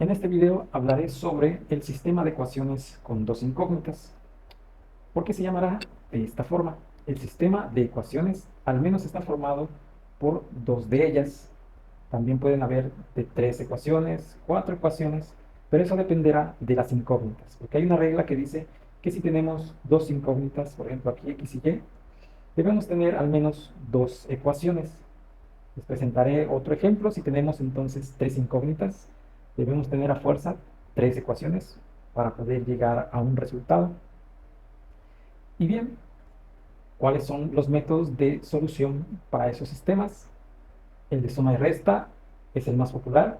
En este video hablaré sobre el sistema de ecuaciones con dos incógnitas. ¿Por qué se llamará de esta forma? El sistema de ecuaciones al menos está formado por dos de ellas. También pueden haber de tres ecuaciones, cuatro ecuaciones, pero eso dependerá de las incógnitas, porque hay una regla que dice que si tenemos dos incógnitas, por ejemplo aquí x y y, debemos tener al menos dos ecuaciones. Les presentaré otro ejemplo. Si tenemos entonces tres incógnitas, debemos tener a fuerza tres ecuaciones para poder llegar a un resultado. Y bien, ¿cuáles son los métodos de solución para esos sistemas? El de suma y resta es el más popular,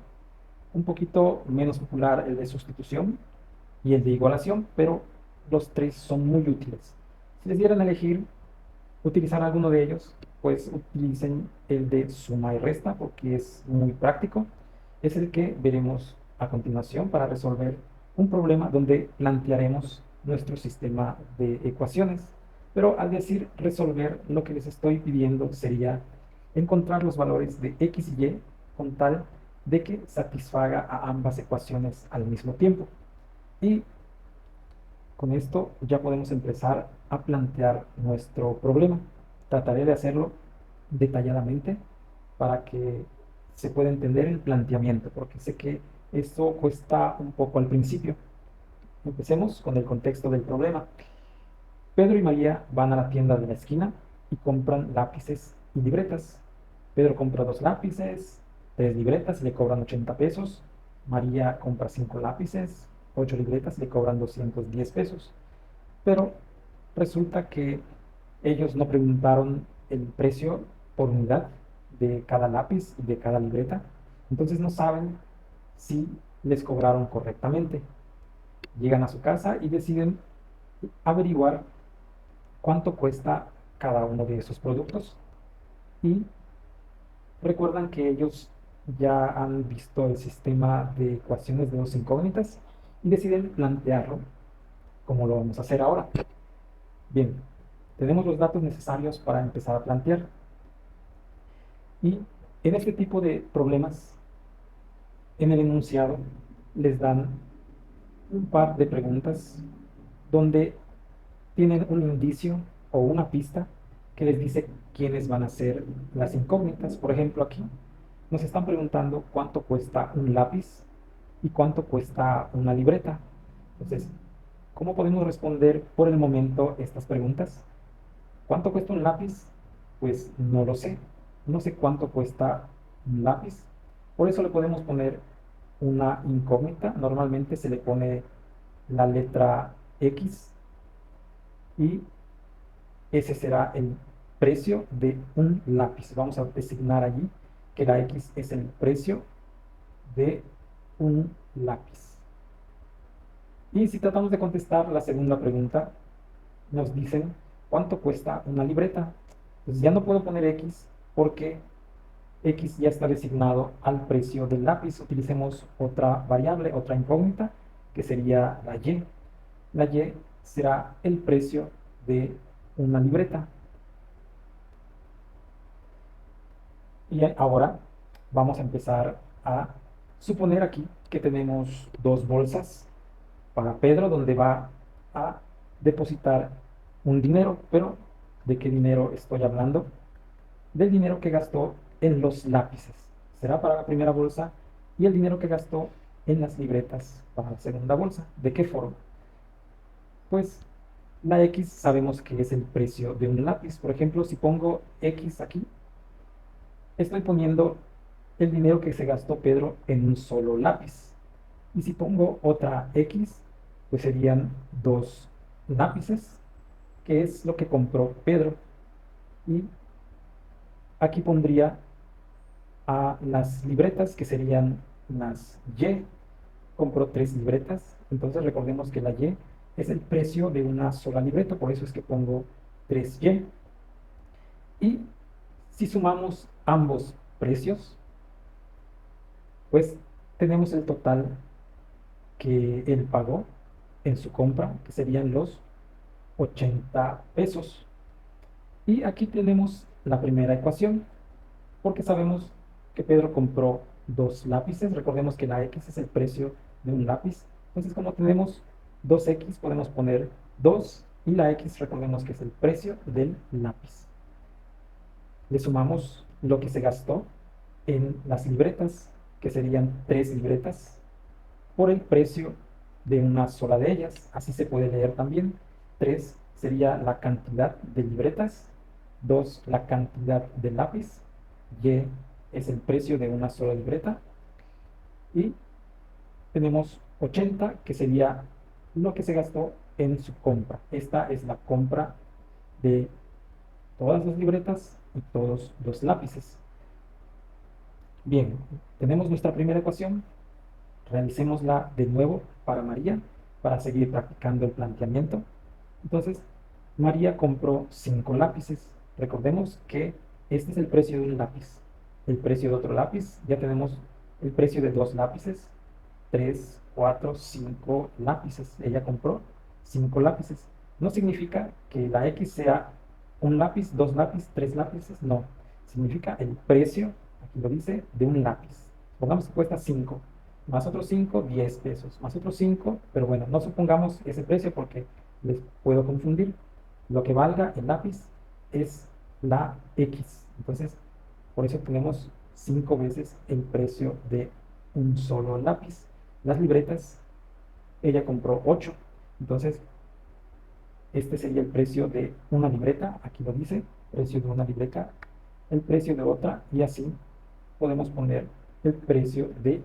un poquito menos popular el de sustitución y el de igualación, pero los tres son muy útiles. Si les dieran a elegir utilizar alguno de ellos, pues utilicen el de suma y resta porque es muy práctico. Es el que veremos a continuación para resolver un problema donde plantearemos nuestro sistema de ecuaciones. Pero al decir resolver, lo que les estoy pidiendo sería encontrar los valores de x y y con tal de que satisfaga a ambas ecuaciones al mismo tiempo. Y con esto ya podemos empezar a plantear nuestro problema. Trataré de hacerlo detalladamente para que se pueda entender el planteamiento, porque sé que esto cuesta un poco al principio. Empecemos con el contexto del problema. Pedro y María van a la tienda de la esquina y compran lápices y libretas. Pedro compra dos lápices, tres libretas y le cobran 80 pesos. María compra cinco lápices, ocho libretas y le cobran 210 pesos. Pero resulta que ellos no preguntaron el precio por unidad de cada lápiz y de cada libreta, entonces no saben si les cobraron correctamente. Llegan a su casa y deciden averiguar cuánto cuesta cada uno de esos productos y recuerdan que ellos ya han visto el sistema de ecuaciones de dos incógnitas y deciden plantearlo como lo vamos a hacer ahora. Bien, tenemos los datos necesarios para empezar a plantear. Y en este tipo de problemas, en el enunciado, les dan un par de preguntas donde tienen un indicio o una pista que les dice quiénes van a ser las incógnitas. Por ejemplo, aquí nos están preguntando cuánto cuesta un lápiz y cuánto cuesta una libreta. Entonces, ¿cómo podemos responder por el momento estas preguntas? ¿Cuánto cuesta un lápiz? Pues no lo sé. No sé cuánto cuesta un lápiz. Por eso le podemos poner una incógnita. Normalmente se le pone la letra X y ese será el precio de un lápiz. Vamos a designar allí que la X es el precio de un lápiz. Y si tratamos de contestar la segunda pregunta, nos dicen cuánto cuesta una libreta. Pues ya no puedo poner X porque X ya está designado al precio del lápiz. Utilicemos otra variable, otra incógnita, que sería la Y. La Y será el precio de una libreta. Y ahora vamos a empezar a suponer aquí que tenemos dos bolsas para Pedro, donde va a depositar un dinero. Pero ¿de qué dinero estoy hablando? Del dinero que gastó en los lápices. Será para la primera bolsa y el dinero que gastó en las libretas para la segunda bolsa. ¿De qué forma? Pues la X sabemos que es el precio de un lápiz. Por ejemplo, si pongo X aquí, estoy poniendo el dinero que se gastó Pedro en un solo lápiz. Y si pongo otra X, pues serían dos lápices, que es lo que compró Pedro. Y aquí pondría a las libretas, que serían las Y. Compró tres libretas, entonces recordemos que la Y es el precio de una sola libreta, por eso es que pongo 3Y. Y si sumamos ambos precios, pues tenemos el total que él pagó en su compra, que serían los 80 pesos. Y aquí tenemos la primera ecuación, porque sabemos que Pedro compró dos lápices. Recordemos que la X es el precio de un lápiz. Entonces, como tenemos 2X, podemos poner 2 y la X, recordemos que es el precio del lápiz. Le sumamos lo que se gastó en las libretas, que serían 3 libretas, por el precio de una sola de ellas. Así se puede leer también. 3 sería la cantidad de libretas, 2 la cantidad de lápiz, Y es el precio de una sola libreta, y tenemos 80, que sería lo que se gastó en su compra. Esta es la compra de todas las libretas y todos los lápices. Bien, tenemos nuestra primera ecuación. Realicémosla de nuevo para María, para seguir practicando el planteamiento. Entonces, María compró 5 lápices. Recordemos que este es el precio de un lápiz. El precio de otro lápiz, ya tenemos el precio de 2 lápices, 3, 4, 5 lápices. Ella compró 5 lápices. No significa que la X sea un lápiz, 2 lápices, 3 lápices, no. Significa el precio, aquí lo dice, de un lápiz. Pongamos que cuesta 5, más otros 5, 10 pesos, más otros 5, pero bueno, no supongamos ese precio porque les puedo confundir. Lo que valga el lápiz es la X. Entonces, por eso tenemos 5 veces el precio de un solo lápiz. Las libretas, ella compró 8. Entonces, este sería el precio de una libreta. Aquí lo dice, precio de una libreta, el precio de otra, y así podemos poner el precio de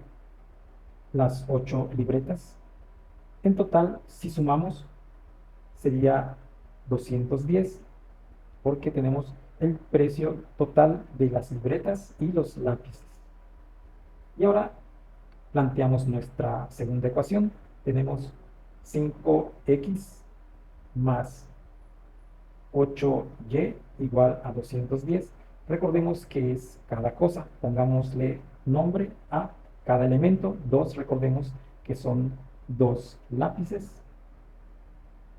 las 8 libretas. En total, si sumamos, sería 210, porque tenemos el precio total de las libretas y los lápices. Y ahora planteamos nuestra segunda ecuación. Tenemos 5x más 8y igual a 210. Recordemos que es cada cosa. Pongámosle nombre a cada elemento. 2, recordemos que son 2 lápices.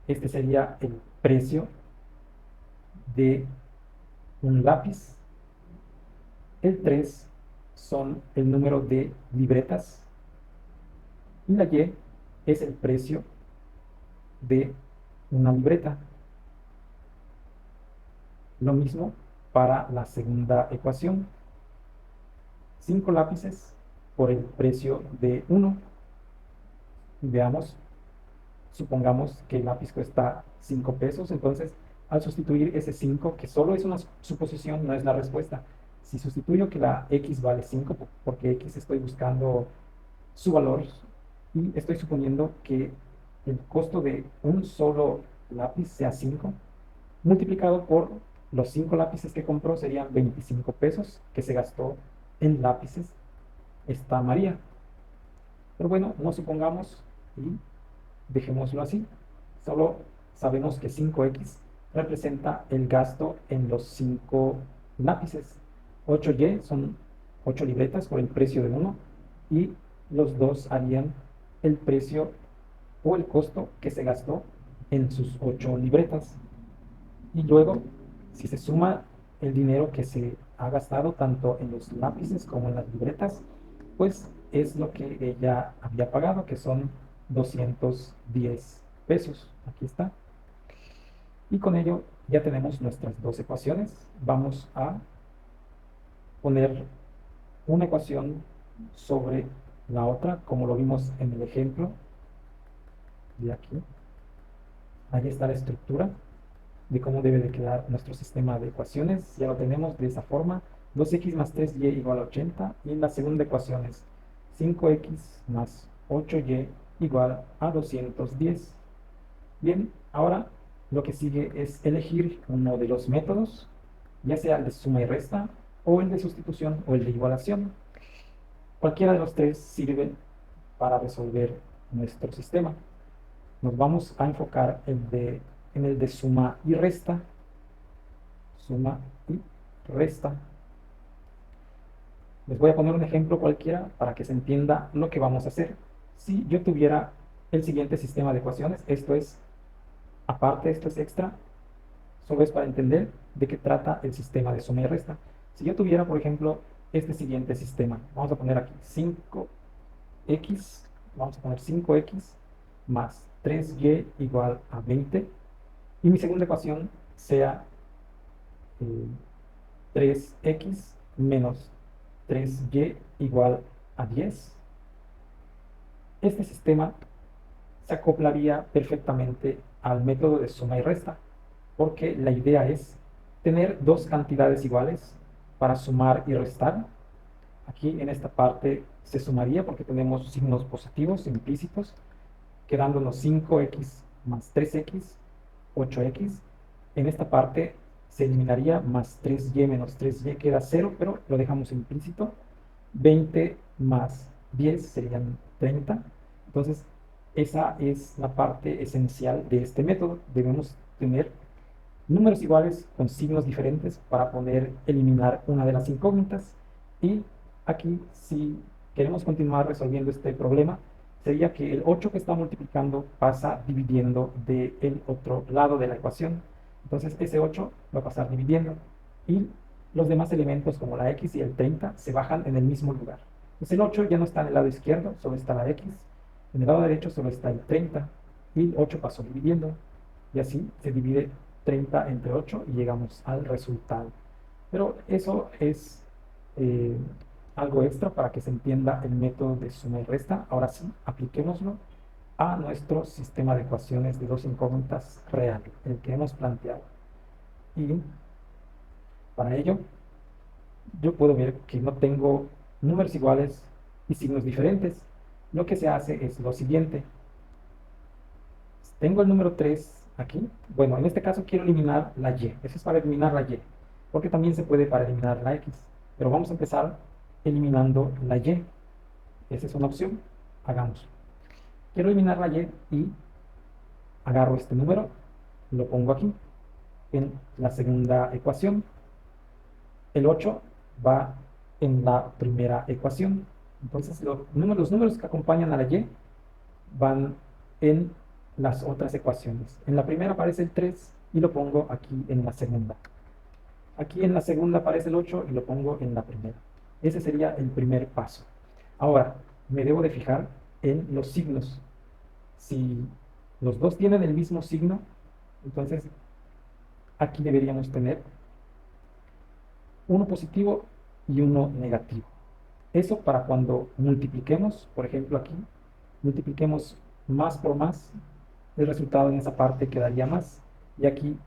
Este sería el precio de un lápiz. El 3 son el número de libretas. Y la Y es el precio de una libreta. Lo mismo para la segunda ecuación. 5 lápices por el precio de 1. Veamos, supongamos que el lápiz cuesta 5 pesos, entonces al sustituir ese 5, que solo es una suposición, no es la respuesta. Si sustituyo que la X vale 5, porque X estoy buscando su valor, y estoy suponiendo que el costo de un solo lápiz sea 5, multiplicado por los 5 lápices que compró, serían 25 pesos que se gastó en lápices esta María. Pero bueno, no supongamos y dejémoslo así. Solo sabemos que 5x representa el gasto en los 5 lápices. 8y son 8 libretas por el precio de 1, y los dos harían el precio o el costo que se gastó en sus 8 libretas. Y luego, si se suma el dinero que se ha gastado tanto en los lápices como en las libretas, pues es lo que ella había pagado, que son 210 pesos. Aquí está. Y con ello ya tenemos nuestras dos ecuaciones. Vamos a poner una ecuación sobre la otra, como lo vimos en el ejemplo de aquí. Ahí está la estructura de cómo debe de quedar nuestro sistema de ecuaciones. Ya lo tenemos de esa forma: 2x más 3y igual a 80, y la segunda ecuación es 5x más 8y igual a 210. Bien, ahora lo que sigue es elegir uno de los métodos, ya sea el de suma y resta, o el de sustitución, o el de igualación. Cualquiera de los tres sirve para resolver nuestro sistema. Nos vamos a enfocar en el de suma y resta. Suma y resta. Les voy a poner un ejemplo cualquiera para que se entienda lo que vamos a hacer. Si yo tuviera el siguiente sistema de ecuaciones, esto es aparte, esto es extra, solo es para entender de qué trata el sistema de suma y resta. Si yo tuviera, por ejemplo, este siguiente sistema. Vamos a poner aquí 5x, vamos a poner 5x más 3y igual a 20. Y mi segunda ecuación sea 3x menos 3y igual a 10. Este sistema se acoplaría perfectamente al método de suma y resta, porque la idea es tener dos cantidades iguales para sumar y restar. Aquí en esta parte se sumaría porque tenemos signos positivos implícitos, quedándonos 5x más 3x, 8x. En esta parte se eliminaría más 3y menos 3y, queda 0, pero lo dejamos implícito. 20 más 10 serían 30. Entonces, esa es la parte esencial de este método. Debemos tener números iguales con signos diferentes para poder eliminar una de las incógnitas. Y aquí, si queremos continuar resolviendo este problema, sería que el 8 que está multiplicando pasa dividiendo del otro lado de la ecuación. Entonces ese 8 va a pasar dividiendo y los demás elementos como la x y el 30 se bajan en el mismo lugar. Entonces el 8 ya no está en el lado izquierdo, solo está la x. En el lado derecho solo está el 30 y el 8 pasó dividiendo. Y así se divide 30 entre 8 y llegamos al resultado. Pero eso es eh, algo extra para que se entienda el método de suma y resta. Ahora sí, apliquémoslo a nuestro sistema de ecuaciones de dos incógnitas real, el que hemos planteado. Y para ello, yo puedo ver que no tengo números iguales y signos diferentes. Lo que se hace es lo siguiente. Tengo el número 3 aquí. Bueno, en este caso quiero eliminar la y. Eso es para eliminar la y. Porque también se puede para eliminar la x. Pero vamos a empezar eliminando la y. Esa es una opción. Hagamos. Quiero eliminar la y agarro este número, lo pongo aquí en la segunda ecuación. El 8 va en la primera ecuación. Entonces los números que acompañan a la y van en las otras ecuaciones. En la primera aparece el 3 y lo pongo aquí en la segunda. Aquí en la segunda aparece el 8 y lo pongo en la primera. Ese sería el primer paso. Ahora, me debo de fijar en los signos. Si los dos tienen el mismo signo, entonces aquí deberíamos tener uno positivo y uno negativo. Eso para cuando multipliquemos, por ejemplo aquí, multipliquemos más por más, el resultado en esa parte quedaría más, y aquí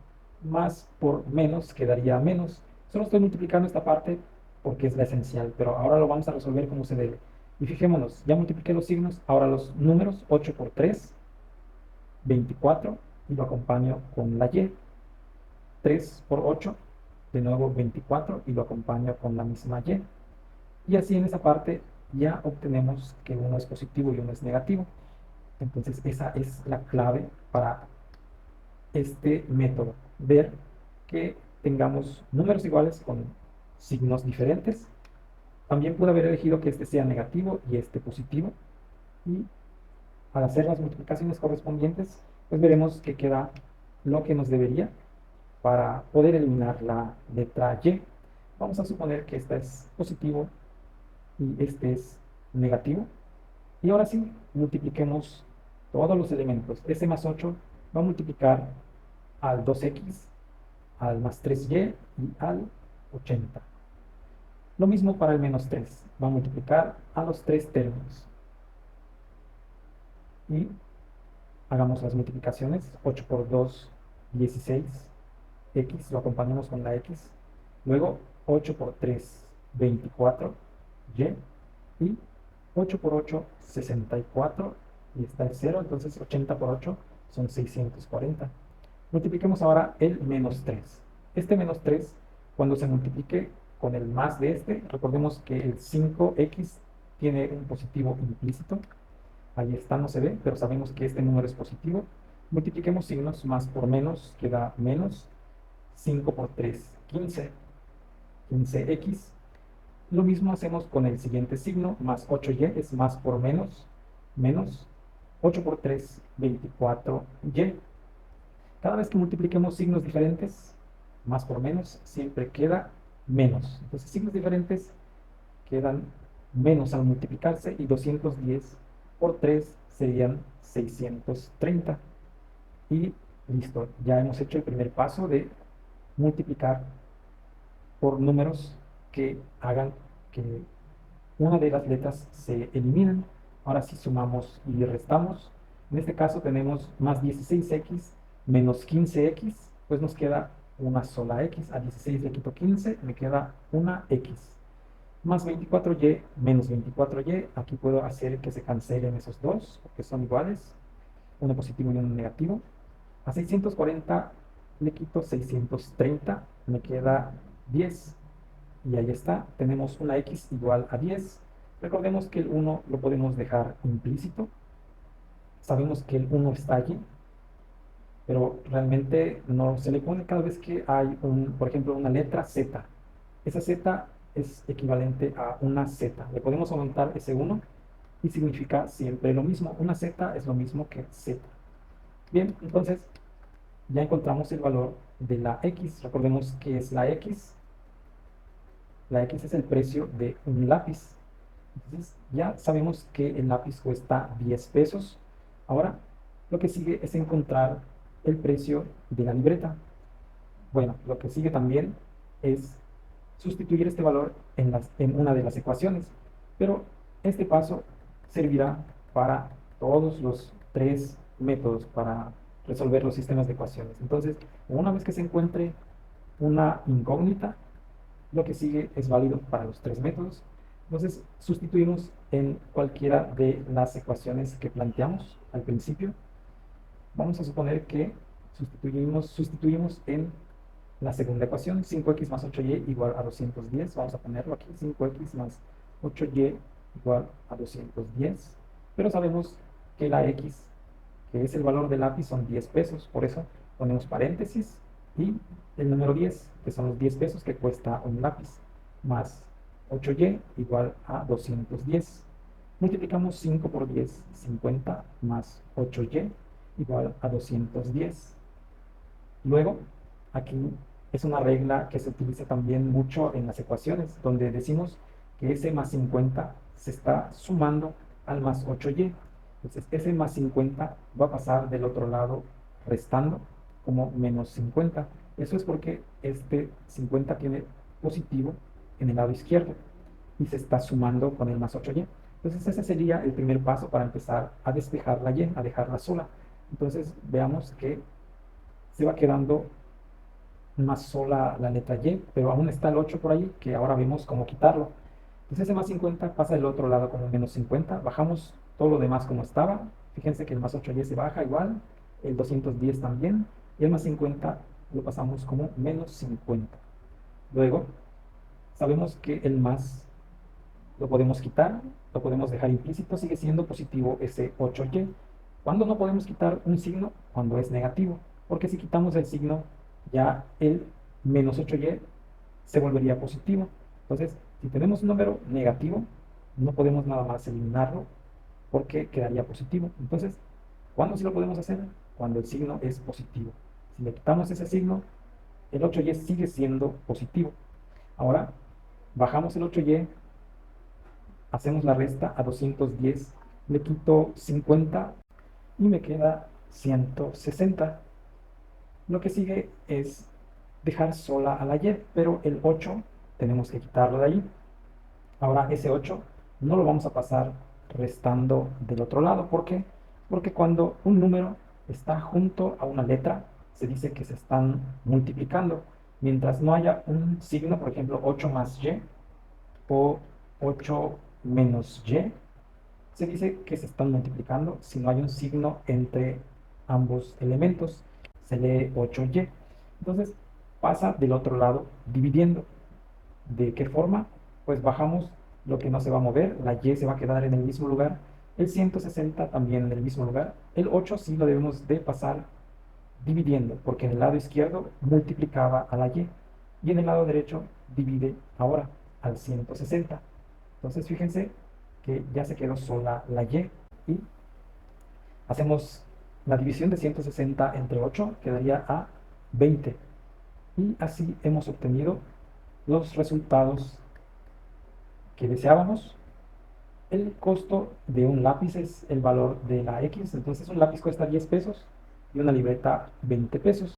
más por menos quedaría menos. Solo estoy multiplicando esta parte porque es la esencial, pero ahora lo vamos a resolver como se debe. Y fijémonos, ya multipliqué los signos, ahora los números, 8 por 3, 24, y lo acompaño con la y. 3 por 8, de nuevo 24, y lo acompaño con la misma y. Y así en esa parte ya obtenemos que uno es positivo y uno es negativo. Entonces esa es la clave para este método, ver que tengamos números iguales con signos diferentes. También pude haber elegido que este sea negativo y este positivo, y al hacer las multiplicaciones correspondientes, pues veremos que queda lo que nos debería para poder eliminar la letra y. Vamos a suponer que este es positivo y este es negativo. Y ahora sí, multipliquemos todos los elementos. Ese más 8 va a multiplicar al 2x, al más 3y y al 80. Lo mismo para el menos 3. Va a multiplicar a los tres términos. Y hagamos las multiplicaciones. 8 por 2, 16. X, lo acompañamos con la x. Luego 8 por 3, 24. Y. Y 8 por 8, 64. Y está el 0. Entonces 80 por 8 son 640. Multipliquemos ahora el menos 3. Este menos 3, cuando se multiplique con el más de este, recordemos que el 5x tiene un positivo implícito. Ahí está, no se ve, pero sabemos que este número es positivo. Multipliquemos signos, más por menos queda menos. 5 por 3, 15. 15x. Lo mismo hacemos con el siguiente signo, más 8y, es más por menos, menos. 8 por 3, 24y. Cada vez que multipliquemos signos diferentes, más por menos, siempre queda menos. Entonces, signos diferentes quedan menos al multiplicarse y 210 por 3 serían 630. Y listo, ya hemos hecho el primer paso de multiplicar por números que hagan que una de las letras se eliminen. Ahora si sumamos y restamos, en este caso tenemos más 16x menos 15x, pues nos queda una sola x. A 16 le quito 15, me queda una x. Más 24y menos 24y, aquí puedo hacer que se cancelen esos dos, porque son iguales, uno positivo y uno negativo. A 640 le quito 630, me queda 10. Y ahí está, tenemos una x igual a 10. Recordemos que el 1 lo podemos dejar implícito. Sabemos que el 1 está allí, pero realmente no se le pone cada vez que hay, por ejemplo, una letra Z. Esa Z es equivalente a una Z. Le podemos aumentar ese 1 y significa siempre lo mismo. Una Z es lo mismo que Z. Bien, entonces ya encontramos el valor de la X. Recordemos que es la X. La X es el precio de un lápiz. Entonces ya sabemos que el lápiz cuesta 10 pesos. Ahora lo que sigue es encontrar el precio de la libreta. Bueno, lo que sigue también es sustituir este valor en una de las ecuaciones. Pero este paso servirá para todos los tres métodos para resolver los sistemas de ecuaciones. Entonces, una vez que se encuentre una incógnita, lo que sigue es válido para los tres métodos. Entonces, sustituimos en cualquiera de las ecuaciones que planteamos al principio. Vamos a suponer que sustituimos en la segunda ecuación, 5x más 8y igual a 210. Vamos a ponerlo aquí, 5x más 8y igual a 210. Pero sabemos que la x, que es el valor del lápiz, son 10 pesos. Por eso ponemos paréntesis y el número 10, que son los 10 pesos que cuesta un lápiz, más 8y igual a 210. Multiplicamos 5 por 10, 50, más 8y igual a 210. Luego, aquí es una regla que se utiliza también mucho en las ecuaciones, donde decimos que ese más 50 se está sumando al más 8y. Entonces, ese más 50 va a pasar del otro lado restando como menos 50. Eso es porque este 50 tiene positivo en el lado izquierdo y se está sumando con el más 8y. Entonces, ese sería el primer paso para empezar a despejar la y, a dejarla sola. Entonces, veamos que se va quedando más sola la letra Y, pero aún está el 8 por ahí, que ahora vemos cómo quitarlo. Entonces ese más 50 pasa del otro lado como menos 50, bajamos todo lo demás como estaba. Fíjense que el más 8Y se baja igual, el 210 también, y el más 50 lo pasamos como menos 50. Luego, sabemos que el más lo podemos quitar, lo podemos dejar implícito, sigue siendo positivo ese 8y. ¿Cuándo no podemos quitar un signo? Cuando es negativo, porque si quitamos el signo, ya el menos 8y se volvería positivo. Entonces, si tenemos un número negativo, no podemos nada más eliminarlo porque quedaría positivo. Entonces, ¿cuándo sí lo podemos hacer? Cuando el signo es positivo. Si le quitamos ese signo, el 8y sigue siendo positivo. Ahora, bajamos el 8y, hacemos la resta a 210, le quito 50 y me queda 160. Lo que sigue es dejar sola a la y, pero el 8 tenemos que quitarlo de ahí. Ahora ese 8 no lo vamos a pasar restando del otro lado. ¿Por qué? Porque cuando un número está junto a una letra, se dice que se están multiplicando. Mientras no haya un signo, por ejemplo, 8 más y o 8 menos y, se dice que se están multiplicando si no hay un signo entre ambos elementos. Se lee 8y. Entonces pasa del otro lado dividiendo. ¿De qué forma? Pues bajamos lo que no se va a mover, la y se va a quedar en el mismo lugar, el 160 también en el mismo lugar, el 8 sí lo debemos de pasar dividiendo, porque en el lado izquierdo multiplicaba a la y en el lado derecho divide ahora al 160. Entonces fíjense que ya se quedó sola la y hacemos la división de 160 entre 8, quedaría a 20. Y así hemos obtenido los resultados que deseábamos. El costo de un lápiz es el valor de la X, entonces un lápiz cuesta 10 pesos y una libreta 20 pesos.